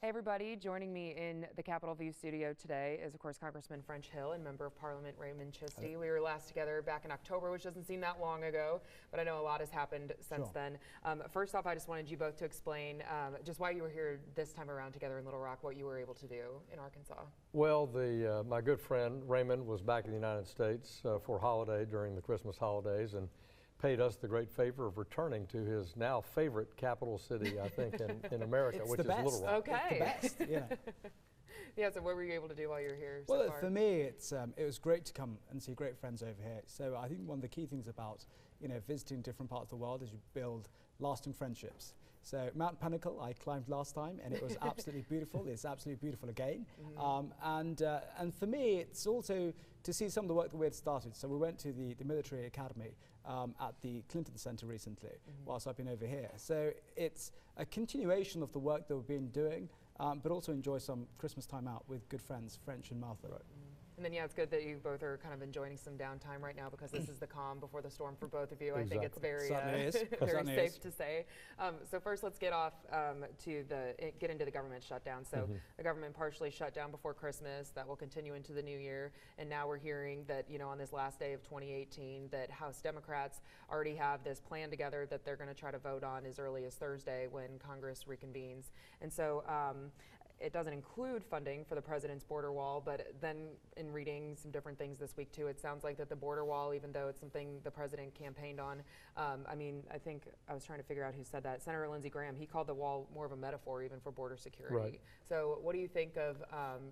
Hey everybody, joining me in the Capitol View studio today is of course Congressman French Hill and Member of Parliament Rehman Chishti. We were last together back in October, which doesn't seem that long ago, but I know a lot has happened since then. First off, I just wanted you both to explain just why you were here this time around together in Little Rock, what you were able to do in Arkansas. Well, my good friend Rehman was back in the United States for holiday during the Christmas holidays and paid us the great favor of returning to his now favorite capital city, I think, in America, which is Little Rock. Okay. It's the best, yeah. Yeah, so what were you able to do while you were here Well, so far? for me, it was great to come and see great friends over here. So I think one of the key things about visiting different parts of the world is you build lasting friendships. So Mount Pinnacle, I climbed last time, and it was absolutely beautiful. It's absolutely beautiful again. And for me, it's also to see some of the work that we had started. So we went to the military academy at the Clinton Center recently, whilst I've been over here. So it's a continuation of the work that we've been doing, but also enjoy some Christmas time out with good friends, French and Martha. Right. And then, yeah, it's good that you both are kind of enjoying some downtime right now because this is the calm before the storm for both of you. Exactly. I think it's very, very safe to say. So first, let's get off get into the government shutdown. So the government partially shut down before Christmas. That will continue into the new year. And now we're hearing that, on this last day of 2018, that House Democrats already have this plan together that they're going to try to vote on as early as Thursday when Congress reconvenes. And so it doesn't include funding for the president's border wall, but then in reading some different things this week too, it sounds like that the border wall, even though it's something the president campaigned on, I think I was trying to figure out who said that. Senator Lindsey Graham, he called the wall more of a metaphor even for border security. Right. So what do you think of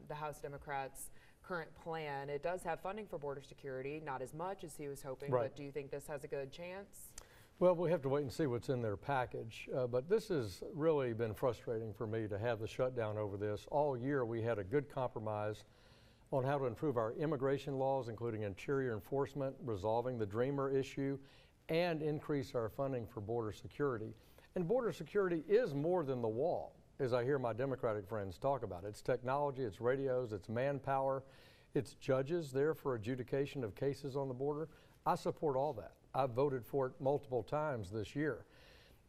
the House Democrats' current plan? It does have funding for border security, not as much as he was hoping, but do you think this has a good chance? Well, we have to wait and see what's in their package, but this has really been frustrating for me to have the shutdown over this. All year we had a good compromise on how to improve our immigration laws, including interior enforcement, resolving the Dreamer issue, and increase our funding for border security. And border security is more than the wall, as I hear my Democratic friends talk about. It's technology, it's radios, it's manpower, it's judges there for adjudication of cases on the border. I support all that. I've voted for it multiple times this year.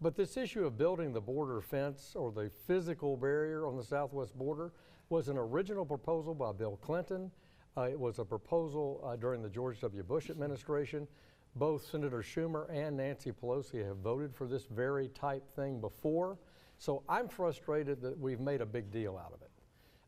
But this issue of building the border fence or the physical barrier on the southwest border was an original proposal by Bill Clinton. It was a proposal during the George W. Bush administration. Both Senator Schumer and Nancy Pelosi have voted for this very type thing before. So I'm frustrated that we've made a big deal out of it.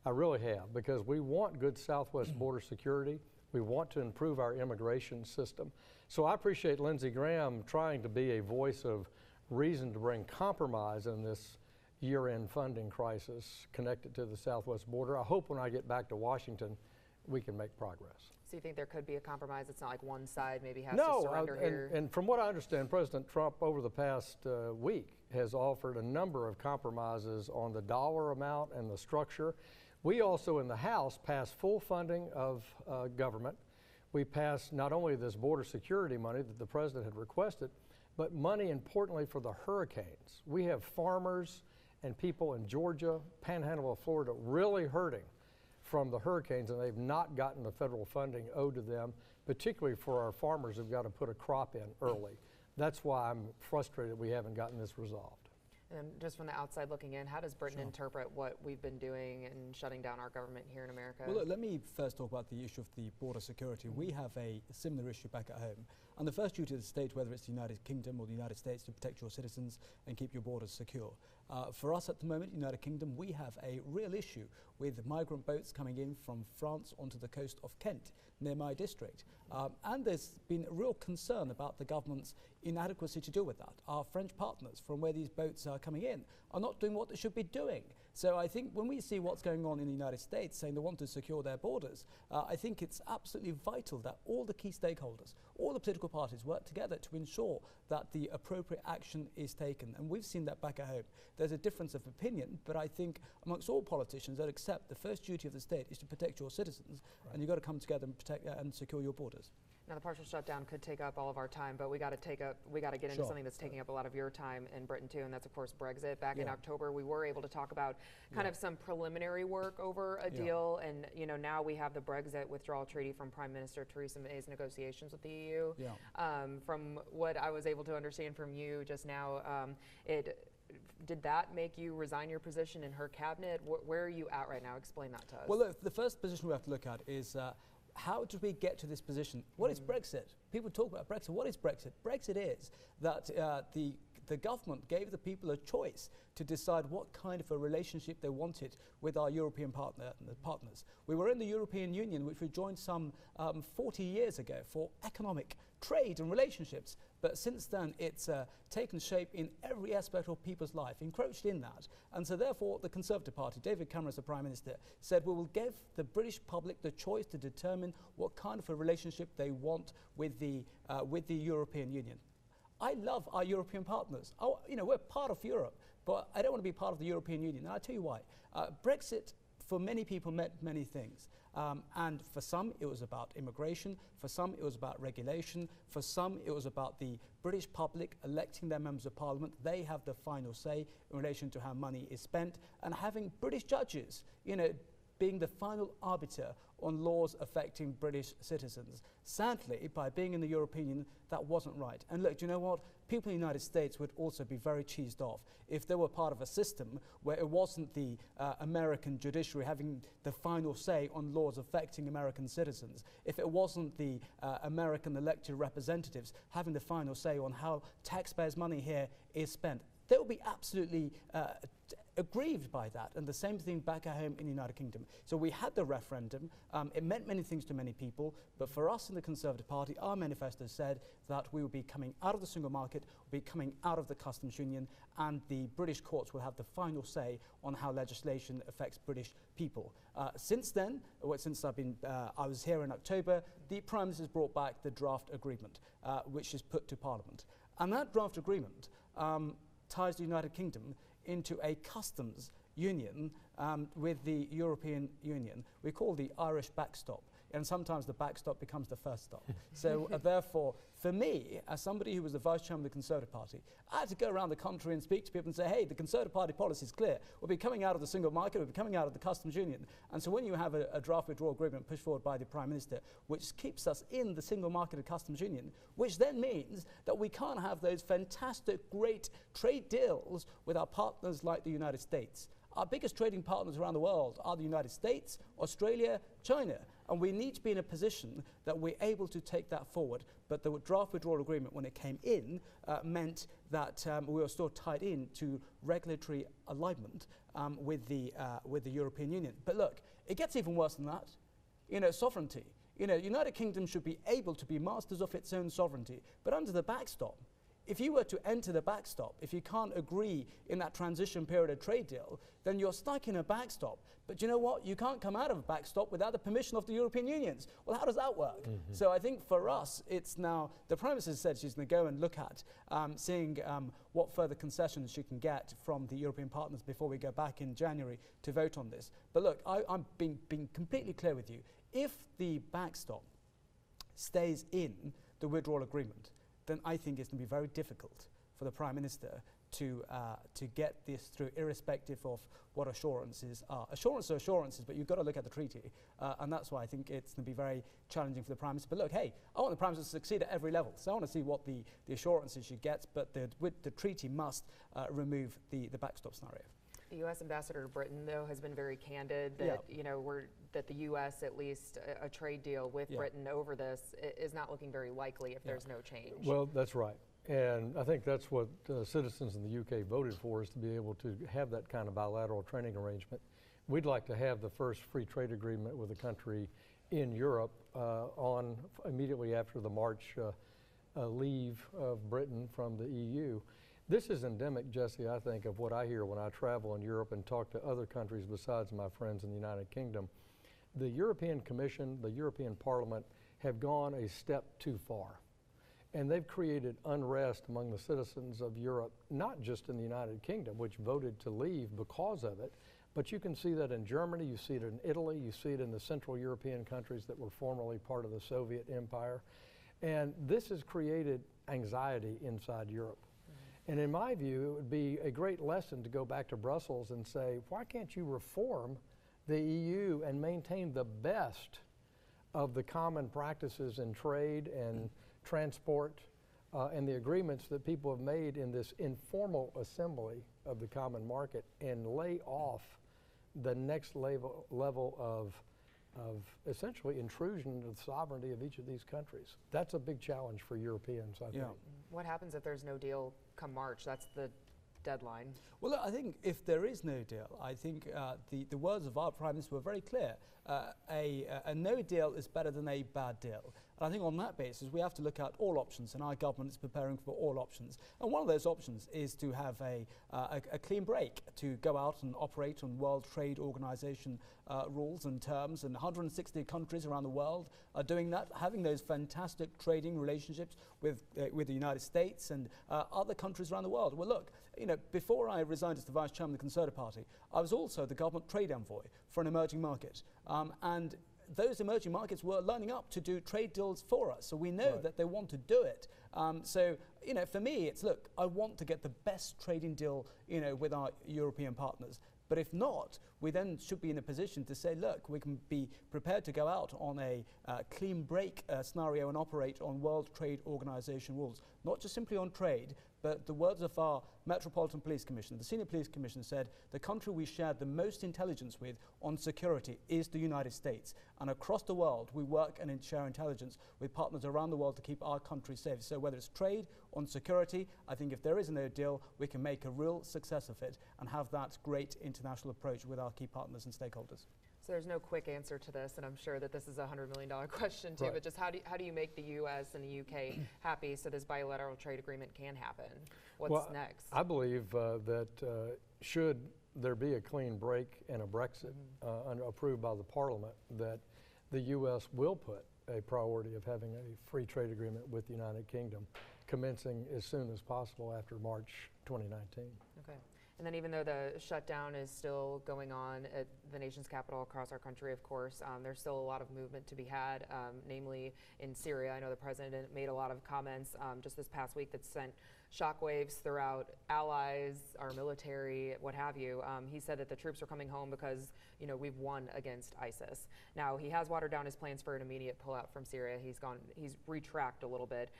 I really have, because we want good southwest border security. We want to improve our immigration system. So I appreciate Lindsey Graham trying to be a voice of reason to bring compromise in this year-end funding crisis connected to the southwest border. I hope when I get back to Washington, we can make progress. So you think there could be a compromise? It's not like one side maybe has to surrender here? And from what I understand, President Trump over the past week has offered a number of compromises on the dollar amount and the structure. We also in the House passed full funding of government. We passed not only this border security money that the president had requested, but money importantly for the hurricanes. We have farmers and people in Georgia, Panhandle of Florida, really hurting from the hurricanes, and they've not gotten the federal funding owed to them, particularly for our farmers who've got to put a crop in early. That's why I'm frustrated we haven't gotten this resolved. And just from the outside looking in, how does Britain interpret what we've been doing and shutting down our government here in America? Well, look, let me first talk about the issue of the border security. We have a similar issue back at home. And the first duty of the state, whether it's the United Kingdom or the United States, to protect your citizens and keep your borders secure. For us at the moment, United Kingdom, we have a real issue with migrant boats coming in from France onto the coast of Kent, near my district. And there's been real concern about the government's inadequacy to deal with that. Our French partners, from where these boats are coming in, are not doing what they should be doing. So I think when we see what's going on in the United States, saying they want to secure their borders, I think it's absolutely vital that all the key stakeholders, all the political parties work together to ensure that the appropriate action is taken. And we've seen that back at home. There's a difference of opinion, but I think amongst all politicians that accept the first duty of the state is to protect your citizens, and you've got to come together and protect and secure your borders. Now, the partial shutdown could take up all of our time, but we got to get into something that's taking up a lot of your time in Britain too, and that's of course Brexit. Back in October, we were able to talk about kind of some preliminary work over a deal, and now we have the Brexit withdrawal treaty from Prime Minister Theresa May's negotiations with the EU. From what I was able to understand from you just now, it did that make you resign your position in her cabinet? Where are you at right now? Explain that to us. Well, look, the first position we have to look at is how did we get to this position? What is Brexit? People talk about Brexit. What is Brexit? Brexit is that the government gave the people a choice to decide what kind of a relationship they wanted with our European partners. We were in the European Union, which we joined some 40 years ago for economic trade and relationships. But since then, it's taken shape in every aspect of people's life, encroached in that. And so therefore, the Conservative Party, David Cameron as the Prime Minister, said we will give the British public the choice to determine what kind of a relationship they want with the European Union. I love our European partners. We're part of Europe, but I don't want to be part of the European Union. And I'll tell you why. Brexit, for many people, meant many things. And for some, it was about immigration. For some, it was about regulation. For some, it was about the British public electing their members of parliament. They have the final say in relation to how money is spent. And having British judges, being the final arbiter on laws affecting British citizens. Sadly, by being in the European Union, that wasn't right. And look, do you know what? People in the United States would also be very cheesed off if they were part of a system where it wasn't the American judiciary having the final say on laws affecting American citizens, if it wasn't the American elected representatives having the final say on how taxpayers' money here is spent. They would be absolutely aggrieved by that, and the same thing back at home in the United Kingdom. So we had the referendum. It meant many things to many people, but for us in the Conservative Party, our manifesto said that we will be coming out of the single market, we'll be coming out of the customs union, and the British courts will have the final say on how legislation affects British people. Since then, since I was here in October, the Prime Minister has brought back the draft agreement, which is put to Parliament. And that draft agreement ties the United Kingdom into a customs union with the European Union. We call the Irish backstop, and sometimes the backstop becomes the first stop. So therefore, for me, as somebody who was the Vice Chairman of the Conservative Party, I had to go around the country and speak to people and say, hey, the Conservative Party policy is clear. We'll be coming out of the single market, we'll be coming out of the customs union. And so when you have a draft withdrawal agreement pushed forward by the Prime Minister, which keeps us in the single market and customs union, which then means that we can't have those fantastic, great trade deals with our partners like the United States. Our biggest trading partners around the world are the United States, Australia, China. And we need to be in a position that we're able to take that forward. But the draft withdrawal agreement, when it came in, meant that we were still tied in to regulatory alignment with the European Union. But look, it gets even worse than that. Sovereignty. United Kingdom should be able to be masters of its own sovereignty. But under the backstop, if you were to enter the backstop, if you can't agree in that transition period of trade deal, then you're stuck in a backstop. But you know what? You can't come out of a backstop without the permission of the European Unions. Well, how does that work? So I think for us, it's now, the Prime Minister said she's going to go and look at seeing what further concessions she can get from the European partners before we go back in January to vote on this. But look, I'm being completely clear with you. If the backstop stays in the withdrawal agreement, then I think it's going to be very difficult for the Prime Minister to get this through, irrespective of what assurances are. Assurances are assurances, but you've got to look at the treaty. And that's why I think it's going to be very challenging for the Prime Minister. But look, hey, I want the Prime Minister to succeed at every level. So I want to see what the assurances she gets, but the treaty must remove the backstop scenario. The U.S. Ambassador to Britain, though, has been very candid that that the U.S. at least a trade deal with Britain over this is not looking very likely if there's no change. Well, that's right, and I think that's what citizens in the UK voted for, is to be able to have that kind of bilateral trading arrangement. We'd like to have the first free trade agreement with a country in Europe immediately after the March leave of Britain from the EU. This is endemic, Jesse, I think, of what I hear when I travel in Europe and talk to other countries besides my friends in the United Kingdom. The European Commission, the European Parliament have gone a step too far. And they've created unrest among the citizens of Europe, not just in the United Kingdom, which voted to leave because of it, but you can see that in Germany, you see it in Italy, you see it in the Central European countries that were formerly part of the Soviet Empire. And this has created anxiety inside Europe. And in my view, it would be a great lesson to go back to Brussels and say, why can't you reform the EU and maintain the best of the common practices in trade and transport and the agreements that people have made in this informal assembly of the common market and lay off the next level of essentially intrusion into the sovereignty of each of these countries. That's a big challenge for Europeans, I think. What happens if there's no deal come March? That's the deadline. Well, look, I think if there is no deal, I think the words of our Prime Minister were very clear. A no deal is better than a bad deal. And I think on that basis, we have to look at all options, and our government is preparing for all options. And one of those options is to have a clean break, to go out and operate on World Trade Organization rules and terms. And 160 countries around the world are doing that, having those fantastic trading relationships with the United States and other countries around the world. Well, look, you know, before I resigned as the Vice Chairman of the Conservative Party, I was also the government trade envoy for an emerging market. And those emerging markets were lining up to do trade deals for us. So we know that they want to do it. So, you know, for me, it's, look, I want to get the best trading deal, you know, with our European partners. But if not, we then should be in a position to say, look, we can be prepared to go out on a clean break scenario and operate on World Trade Organization rules, not just simply on trade, but the words of our Metropolitan Police Commissioner, the Senior Police Commissioner, said the country we shared the most intelligence with on security is the United States. And across the world, we work and share intelligence with partners around the world to keep our country safe. So whether it's trade, on security, I think if there is a no deal, we can make a real success of it and have that great international approach with our key partners and stakeholders. So there's no quick answer to this, and I'm sure that this is a $100 million question too, but just how do you make the US and the UK happy so this bilateral trade agreement can happen? What's next? I believe that should there be a clean break and a Brexit approved by the Parliament, that the US will put a priority of having a free trade agreement with the United Kingdom commencing as soon as possible after March 2019. Okay. And then even though the shutdown is still going on at the nation's capital across our country, of course, there's still a lot of movement to be had, namely in Syria. I know the president made a lot of comments just this past week that sent shockwaves throughout allies, our military, what have you. He said that the troops are coming home because, you know, we've won against ISIS. Now, he has watered down his plans for an immediate pullout from Syria. He's retracked a little bit.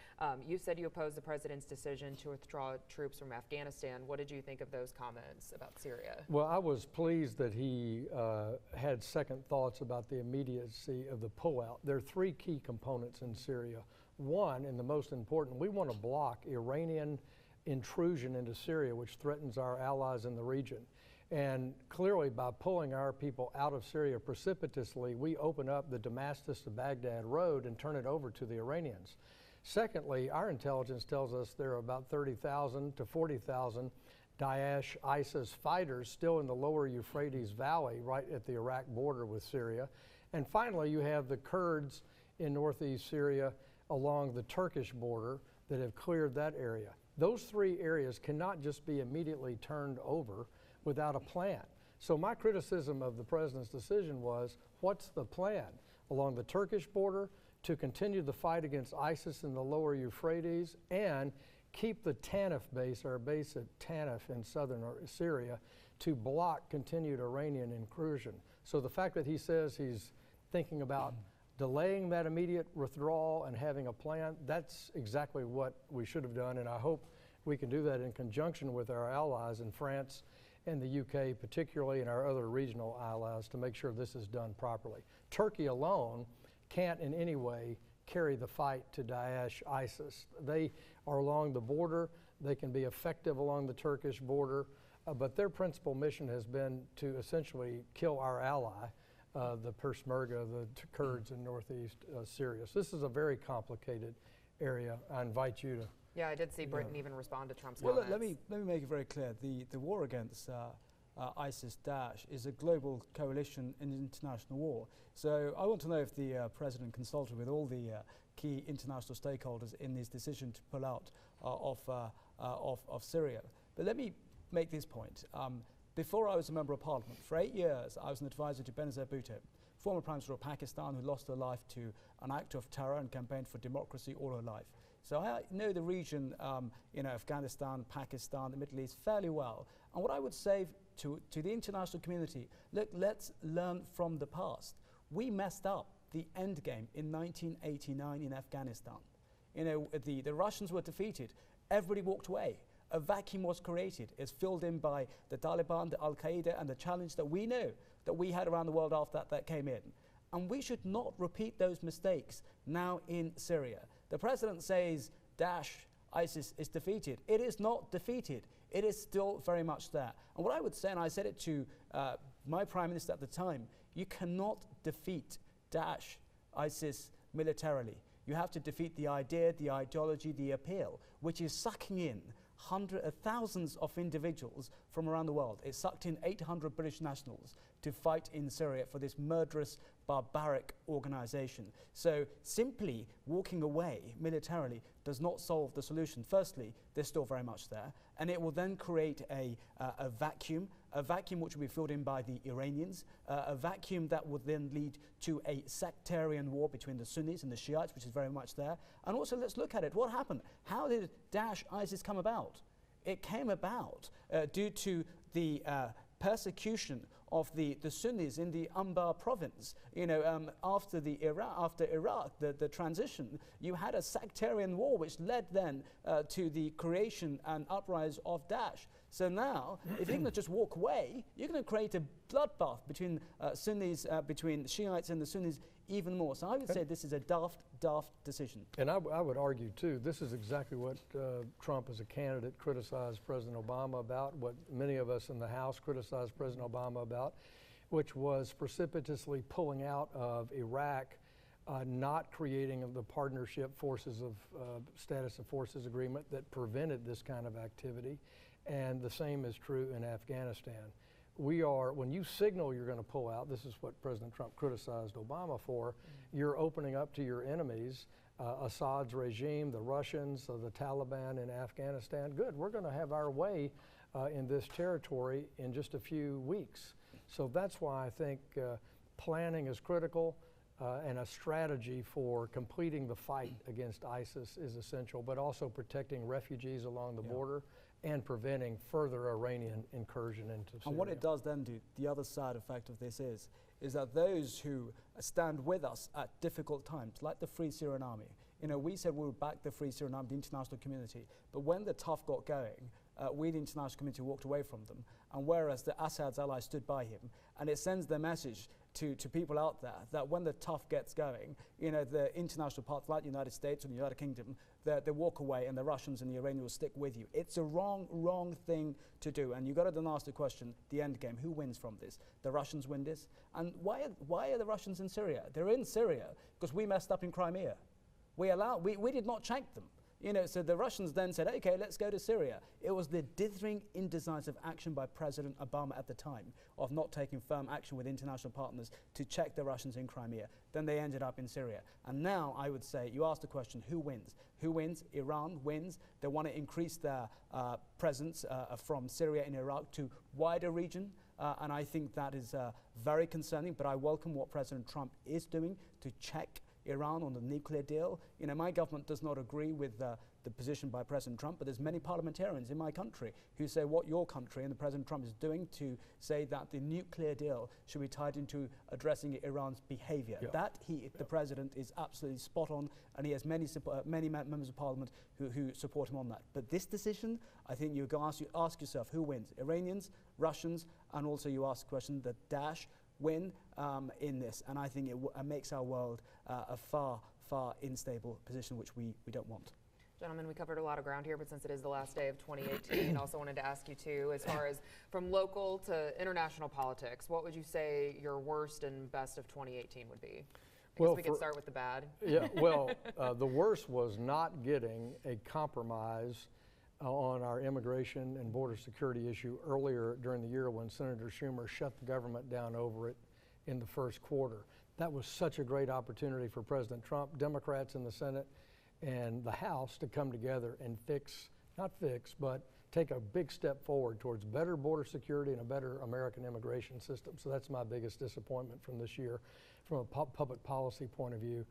You said you opposed the president's decision to withdraw troops from Afghanistan. What did you think of those comments about Syria? Well, I was pleased that he had second thoughts about the immediacy of the pullout. There are three key components in Syria. One, and the most important, we want to block Iranian intrusion into Syria, which threatens our allies in the region. And clearly, by pulling our people out of Syria precipitously, we open up the Damascus to Baghdad road and turn it over to the Iranians. Secondly, our intelligence tells us there are about 30,000 to 40,000 Daesh ISIS fighters still in the lower Euphrates Valley, right at the Iraq border with Syria. And finally, you have the Kurds in northeast Syria along the Turkish border that have cleared that area. Those three areas cannot just be immediately turned over without a plan. So my criticism of the president's decision was, what's the plan along the Turkish border to continue the fight against ISIS in the lower Euphrates and keep the Tanif base, our base at Tanif in southern Syria, to block continued Iranian incursion. So the fact that he says he's thinking about delaying that immediate withdrawal and having a plan, that's exactly what we should have done, and I hope we can do that in conjunction with our allies in France and the UK particularly, and our other regional allies, to make sure this is done properly. Turkey alone can't in any way carry the fight to Daesh ISIS. They are along the border, they can be effective along the Turkish border, but their principal mission has been to essentially kill our ally, the Peshmerga, the Kurds in northeast Syria. So this is a very complicated area. I invite you to. Yeah, I did see Britain even respond to Trump's comments. Well, let me make it very clear. The war against ISIS Daesh is a global coalition in international war. So I want to know if the president consulted with all the key international stakeholders in his decision to pull out of Syria. But let me make this point. Before I was a member of parliament, for 8 years, I was an advisor to Benazir Bhutto, former Prime Minister of Pakistan, who lost her life to an act of terror and campaigned for democracy all her life. So I know the region, Afghanistan, Pakistan, the Middle East fairly well. And what I would say to the international community, look, let's learn from the past. We messed up the end game in 1989 in Afghanistan. You know, the Russians were defeated. Everybody walked away. a vacuum was created. It's filled in by the Taliban, the Al-Qaeda, and the challenge that we know that we had around the world after that came in. And we should not repeat those mistakes now in Syria. The president says Daesh, ISIS is defeated. It is not defeated. It is still very much there. And what I would say, and I said it to my prime minister at the time, you cannot defeat Daesh, ISIS militarily. You have to defeat the idea, the ideology, the appeal, which is sucking in thousands of individuals from around the world. It sucked in 800 British nationals to fight in Syria for this murderous, barbaric organization. So simply walking away militarily does not solve the solution. Firstly, they're still very much there, and it will then create a vacuum which will be filled in by the Iranians, a vacuum that would then lead to a sectarian war between the Sunnis and the Shiites, which is very much there. And also, let's look at it. What happened? How did Daesh, ISIS come about? It came about due to the persecution of the Sunnis in the Anbar province. You know, after Iraq, the transition, you had a sectarian war which led then to the creation and uprise of Daesh. So now, if you're going to just walk away, you're going to create a bloodbath between Sunnis, between Shiites and the Sunnis even more. So I would say this is a daft decision. And I would argue, too, this is exactly what Trump as a candidate criticized President Obama about, what many of us in the House criticized President Obama about, which was precipitously pulling out of Iraq, not creating the partnership forces of status of forces agreement that prevented this kind of activity. And the same is true in Afghanistan. When you signal you're going to pull out, this is what President Trump criticized Obama for, you're opening up to your enemies, Assad's regime, the Russians, the Taliban in Afghanistan. Good, we're going to have our way in this territory in just a few weeks. So that's why I think planning is critical and a strategy for completing the fight against ISIS is essential, but also protecting refugees along the border and preventing further Iranian incursion into Syria. And what it does then do, the other side effect of this is that those who stand with us at difficult times, like the Free Syrian Army, you know, we said we would back the Free Syrian Army, the international community, but when the tough got going, we, the international community, walked away from them. And whereas the Assad's allies stood by him, and it sends the message to people out there that when the tough gets going, you know, the international partners like the United States or the United Kingdom, they walk away and the Russians and the Iranians will stick with you. It's a wrong thing to do. And you've got to then ask the question, the end game, who wins from this? The Russians win this? And why are the Russians in Syria? They're in Syria because we messed up in Crimea. We did not check them. You know, so the Russians then said, okay, let's go to Syria. It was the dithering, indecisive action by President Obama at the time of not taking firm action with international partners to check the Russians in Crimea. Then they ended up in Syria. And now I would say, you ask the question, who wins? Who wins? Iran wins. They want to increase their presence from Syria and Iraq to wider region. And I think that is very concerning, but I welcome what President Trump is doing to check Iran on the nuclear deal. You know, my government does not agree with the position by President Trump, but there's many parliamentarians in my country who say what your country and the President Trump is doing to say that the nuclear deal should be tied into addressing Iran's behavior. That the President is absolutely spot on, and he has many members of Parliament who support him on that. But this decision, I think you ask yourself, who wins? Iranians, Russians, and also you ask the question that Daesh win in this, and I think it makes our world a far unstable position, which we don't want. Gentlemen, we covered a lot of ground here, but since it is the last day of 2018, I also wanted to ask you too, as far as from local to international politics, what would you say your worst and best of 2018 would be? I guess we could start with the bad. Yeah, well, the worst was not getting a compromise on our immigration and border security issue earlier during the year when Senator Schumer shut the government down over it in the first quarter. That was such a great opportunity for President Trump, Democrats in the Senate and the House to come together and but take a big step forward towards better border security and a better American immigration system. So that's my biggest disappointment from this year from a public policy point of view.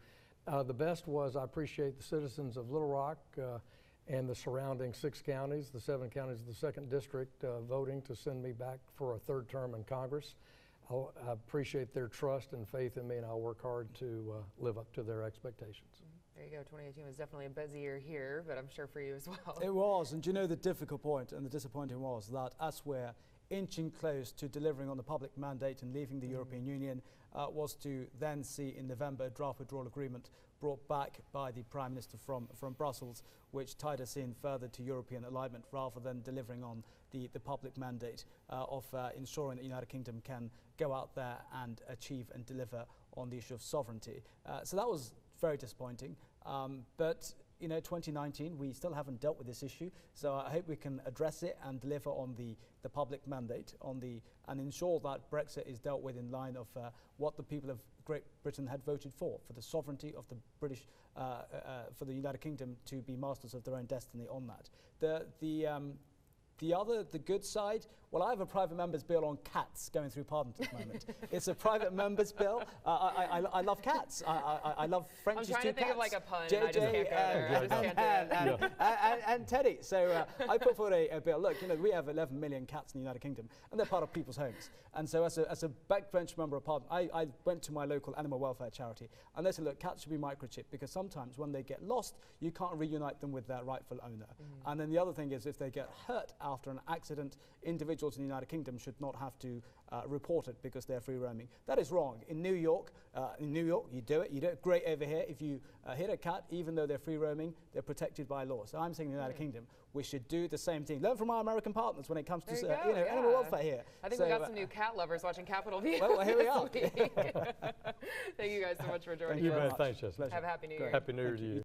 The best was I appreciate the citizens of Little Rock and the surrounding 6 counties, the 7 counties of the 2nd District voting to send me back for a 3rd term in Congress. I appreciate their trust and faith in me, and I'll work hard to live up to their expectations. There you go. 2018 was definitely a busy year here, but I'm sure for you as well. It was, and you know the difficult point and the disappointing was that as we're inching close to delivering on the public mandate and leaving the European Union, was to then see in November a draft withdrawal agreement brought back by the Prime Minister from Brussels, which tied us in further to European alignment rather than delivering on the public mandate of ensuring that the United Kingdom can go out there and achieve and deliver on the issue of sovereignty. So that was very disappointing. But you know, 2019, we still haven't dealt with this issue, so I hope we can address it and deliver on the public mandate and ensure that Brexit is dealt with in line of what the people of Great Britain had voted for the sovereignty of the British, for the United Kingdom to be masters of their own destiny on that. The good side, well, I have a private member's bill on cats going through Parliament at the moment. It's a private member's bill. I love cats. I love French's two cats. I'm trying to think of like a pun. JJ, I just can't go there. I just can't do it. And Teddy. So I put forward a bill. Look, you know, we have 11 million cats in the United Kingdom, and they're part of people's homes. And so as a backbench member of Parliament, I went to my local animal welfare charity, and they said, look, cats should be microchipped because sometimes when they get lost, you can't reunite them with their rightful owner. And then the other thing is if they get hurt after an accident, individuals in the United Kingdom should not have to report it because they're free roaming. That is wrong. In New York, you do it. You do it great over here. If you hit a cat, even though they're free roaming, they're protected by law. So I'm saying in the United Kingdom, we should do the same thing. Learn from our American partners when it comes to animal welfare here. I think we got some new cat lovers watching Capitol View. Well, here we are. Thank you guys so much for joining us. Thank you, man. Thanks, Jessica. Have a happy New Year. Happy New Year to you.